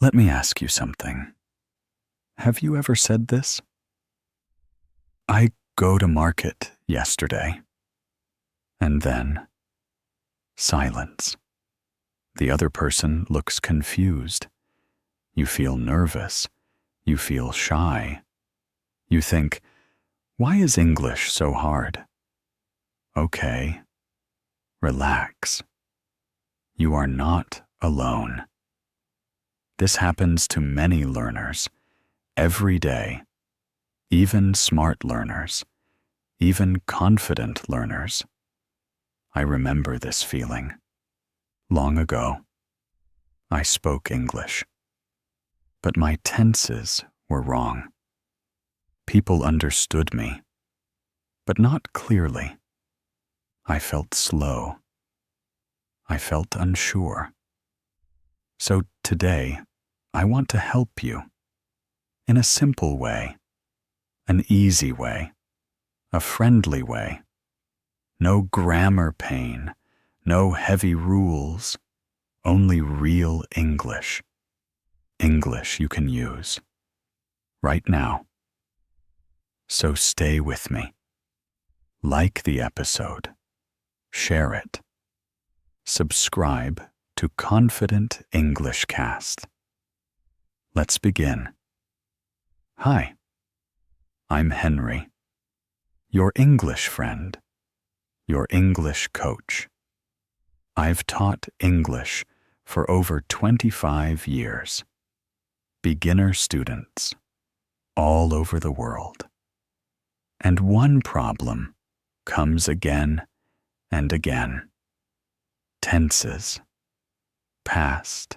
Let me ask you something. Have you ever said this? I go to market yesterday. And then, silence. The other person looks confused. You feel nervous. You feel shy. You think, why is English so hard? Okay. Relax. You are not alone. This happens to many learners, every day, even smart learners, even confident learners. I remember this feeling. Long ago, I spoke English, but my tenses were wrong. People understood me, but not clearly. I felt slow. I felt unsure. So today, I want to help you in a simple way, an easy way, a friendly way. No grammar pain, no heavy rules, only real English. English you can use right now. So stay with me. Like the episode. Share it. Subscribe to Confident English Cast. Let's begin. Hi, I'm Henry, your English friend, your English coach. I've taught English for over 25 years. Beginner students all over the world. And one problem comes again and again. Tenses. Past,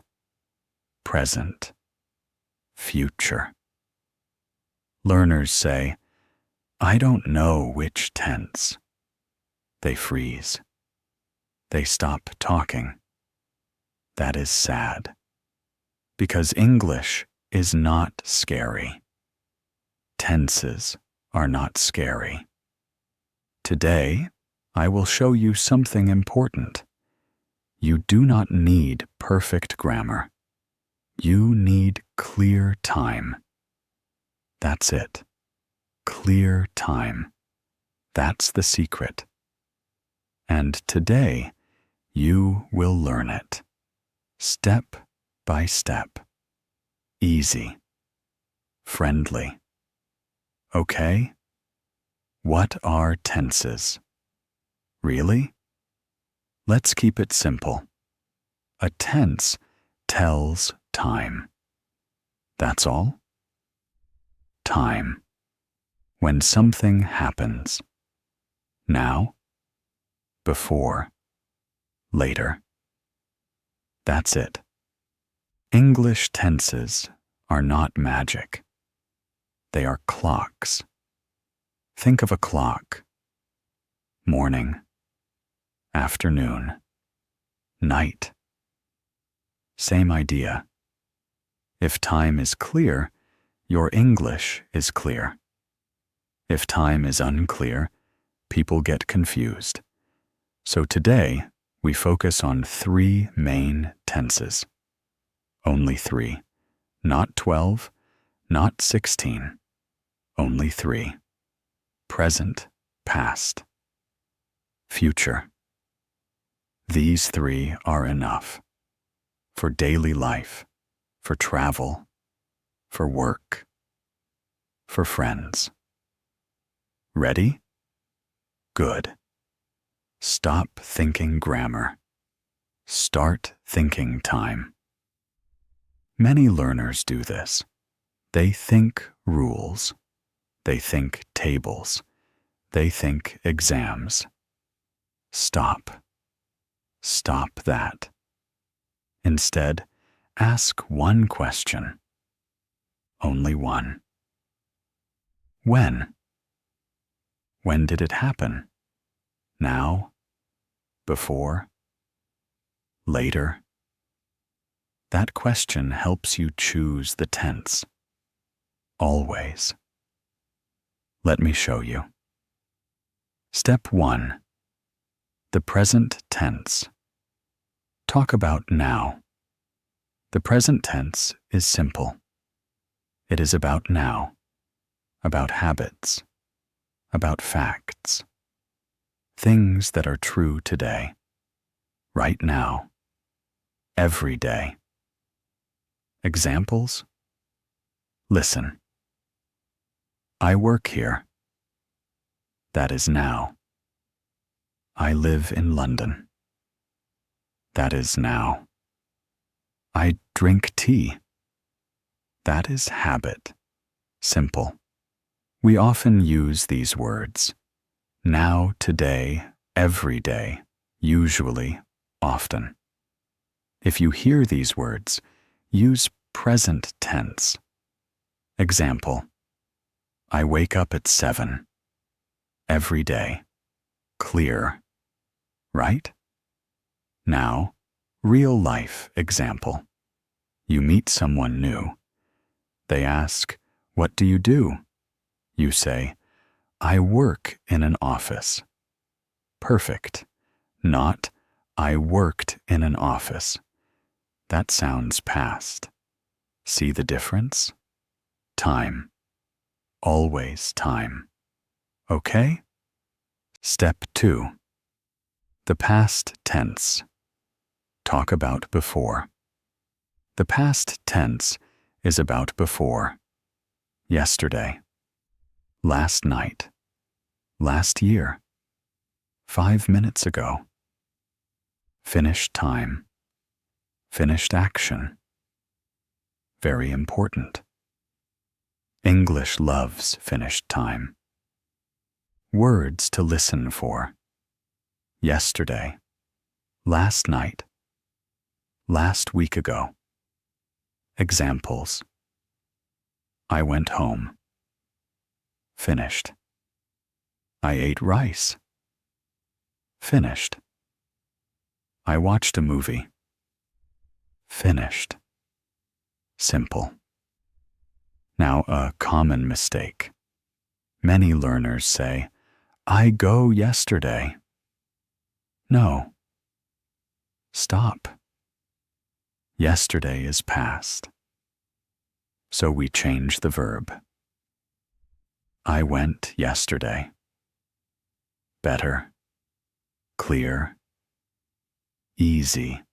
present, future. Learners say, I don't know which tense. They freeze. They stop talking. That is sad, because English is not scary. Tenses are not scary. Today, I will show you something important. You do not need perfect grammar. You need clear time. That's it. Clear time. That's the secret. And today, you will learn it. Step by step. Easy. Friendly. Okay? What are tenses? Really? Let's keep it simple. A tense tells time. That's all? Time. When something happens. Now, before, later. That's it. English tenses are not magic. They are clocks. Think of a clock. Morning. Afternoon, night. Same idea. If time is clear, your English is clear. If time is unclear, people get confused. So today, we focus on 3 main tenses. Only 3. Not 12, not 16. Only 3. Present, past, future. These 3 are enough for daily life, for travel, for work, for friends. Ready? Good. Stop thinking grammar. Start thinking time. Many learners do this. They think rules. They think tables. They think exams. Stop. Stop that. Instead, ask one question. Only one. When? When did it happen? Now? Before? Later? That question helps you choose the tense. Always. Let me show you. Step 1. The present tense. Talk about now. The present tense is simple. It is about now, about habits, about facts, things that are true today, right now, every day. Examples? Listen. I work here. That is now. I live in London. That is now. I drink tea. That is habit. Simple. We often use these words. Now, today, every day, usually, often. If you hear these words, use present tense. Example. I wake up at 7. Every day. Clear. Right? Now, real life example. You meet someone new. They ask, "What do you do?" You say, "I work in an office." Perfect. Not, "I worked in an office." That sounds past. See the difference? Time. Always time. Okay? Step 2. The past tense. Talk about before. The past tense is about before. Yesterday. Last night. Last year. 5 minutes ago. Finished time. Finished action. Very important. English loves finished time. Words to listen for. Yesterday. Last night. Last week ago. Examples. I went home. Finished. I ate rice. Finished. I watched a movie. Finished. Simple. Now, a common mistake. Many learners say, "I go yesterday." No. Stop. Yesterday is past. So we change the verb. I went yesterday. Better. Clear. Easy.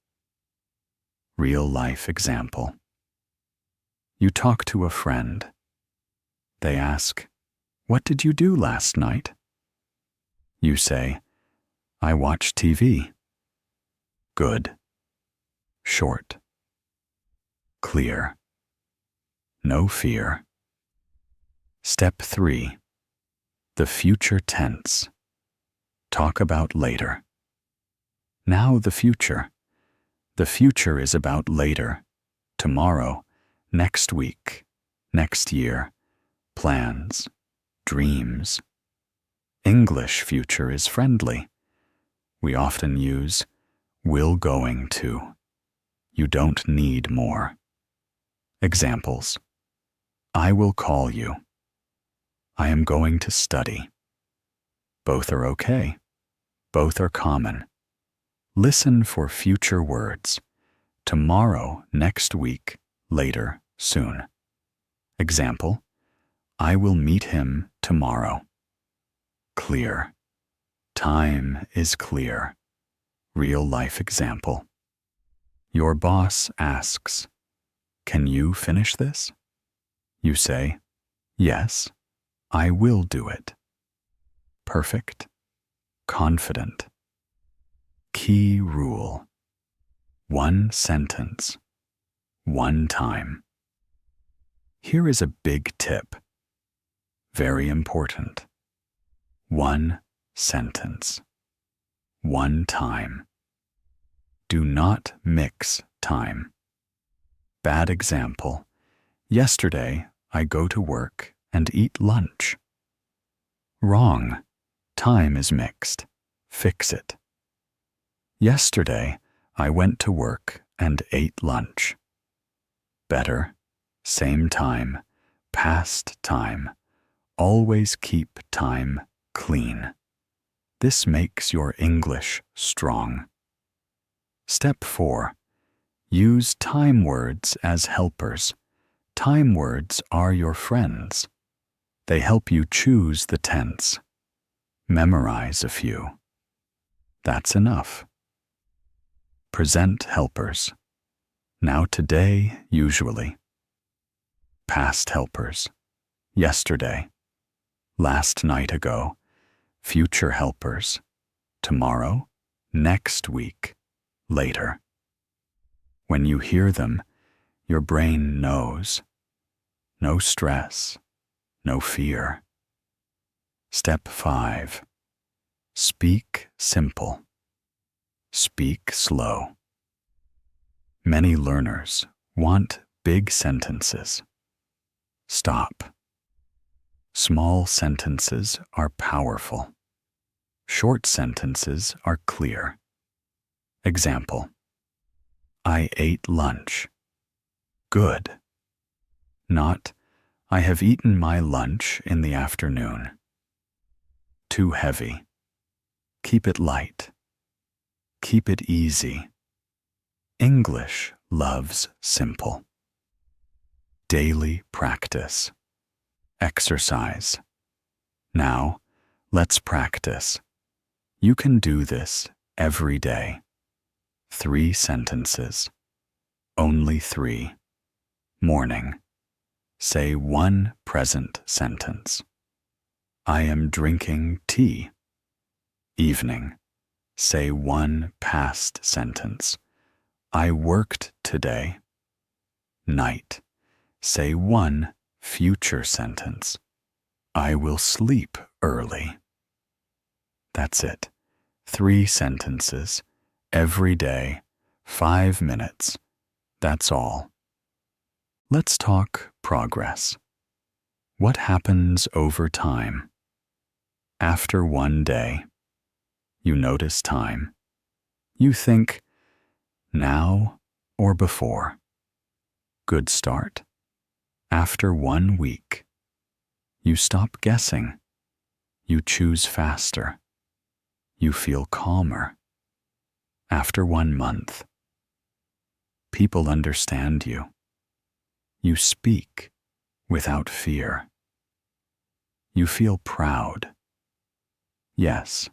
Real life example. You talk to a friend. They ask, "What did you do last night?" You say, "I watched TV." Good. Short. Clear. No fear. Step 3. The future tense. Talk about later. Now the future. The future is about later, tomorrow, next week, next year, plans, dreams. English future is friendly. We often use will going to. You don't need more. Examples. I will call you. I am going to study. Both are okay. Both are common. Listen for future words. Tomorrow, next week, later, soon. Example. I will meet him tomorrow. Clear. Time is clear. Real life example. Your boss asks, "Can you finish this?" You say, "Yes, I will do it." Perfect. Confident. Key rule. One sentence. One time. Here is a big tip. Very important. One sentence. One time. Do not mix time. Bad example. Yesterday, I go to work and eat lunch. Wrong. Time is mixed. Fix it. Yesterday, I went to work and ate lunch. Better. Same time. Past time. Always keep time clean. This makes your English strong. Step 4. Use time words as helpers. Time words are your friends. They help you choose the tense. Memorize a few. That's enough. Present helpers. Now today, usually. Past helpers. Yesterday. Last night ago. Future helpers. Tomorrow. Next week. Later. When you hear them, your brain knows. No stress. No fear. Step 5. Speak simple. Speak slow. Many learners want big sentences. Stop. Small sentences are powerful. Short sentences are clear. Example. I ate lunch. Good. Not, I have eaten my lunch in the afternoon. Too heavy. Keep it light. Keep it easy. English loves simple. Daily practice. Exercise. Now, let's practice. You can do this every day. 3 sentences. Only 3. Morning. Say 1 present sentence. I am drinking tea. Evening. Say 1 past sentence. I worked today. Night. Say 1 future sentence. I will sleep early. That's it. 3 sentences. Every day. 5 minutes. That's all. Let's talk progress. What happens over time? After 1 day, you notice time. You think, now or before? Good start. After 1 week, you stop guessing. You choose faster. You feel calmer. After 1 month, people understand you. You speak without fear. You feel proud. Yes,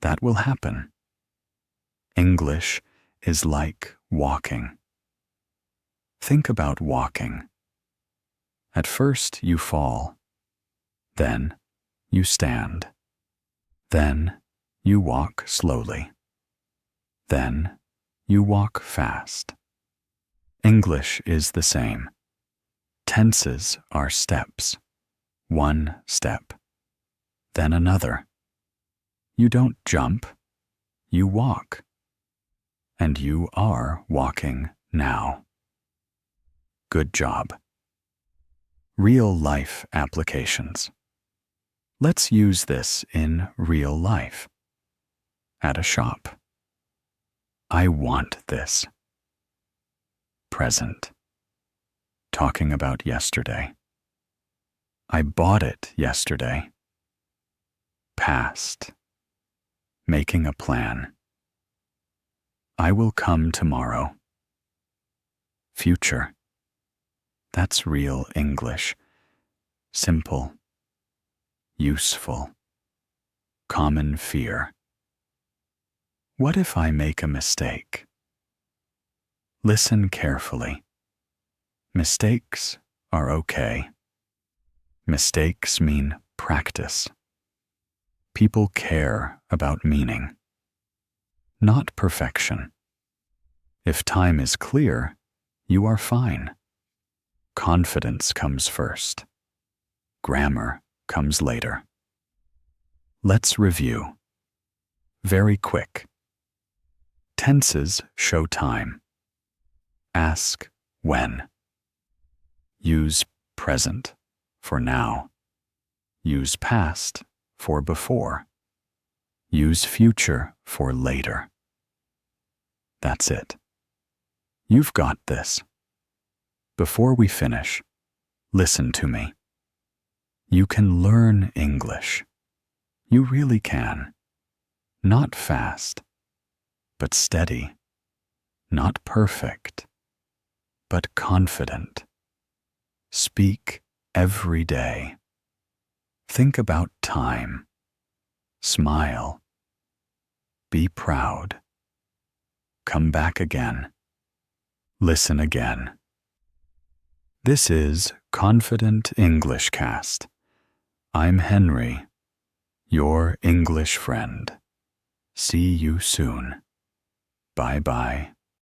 that will happen. English is like walking. Think about walking. At first you fall. Then you stand. Then you walk slowly. Then you walk fast. English is the same. Tenses are steps. 1 step. Then another. You don't jump. You walk. And you are walking now. Good job. Real-life applications. Let's use this in real life. At a shop. I want this. Present. Talking about yesterday. I bought it yesterday. Past. Making a plan. I will come tomorrow. Future. That's real English. Simple. Useful. Common fear. What if I make a mistake? Listen carefully. Mistakes are okay. Mistakes mean practice. People care about meaning, not perfection. If time is clear, you are fine. Confidence comes first. Grammar comes later. Let's review. Very quick. Tenses show time. Ask when. Use present for now. Use past for before. Use future for later. That's it. You've got this. Before we finish, listen to me. You can learn English. You really can. Not fast, but steady. Not perfect, but confident. Speak every day. Think about time. Smile. Be proud. Come back again. Listen again. This is Confident English Cast. I'm Henry, your English friend. See you soon. Bye-bye.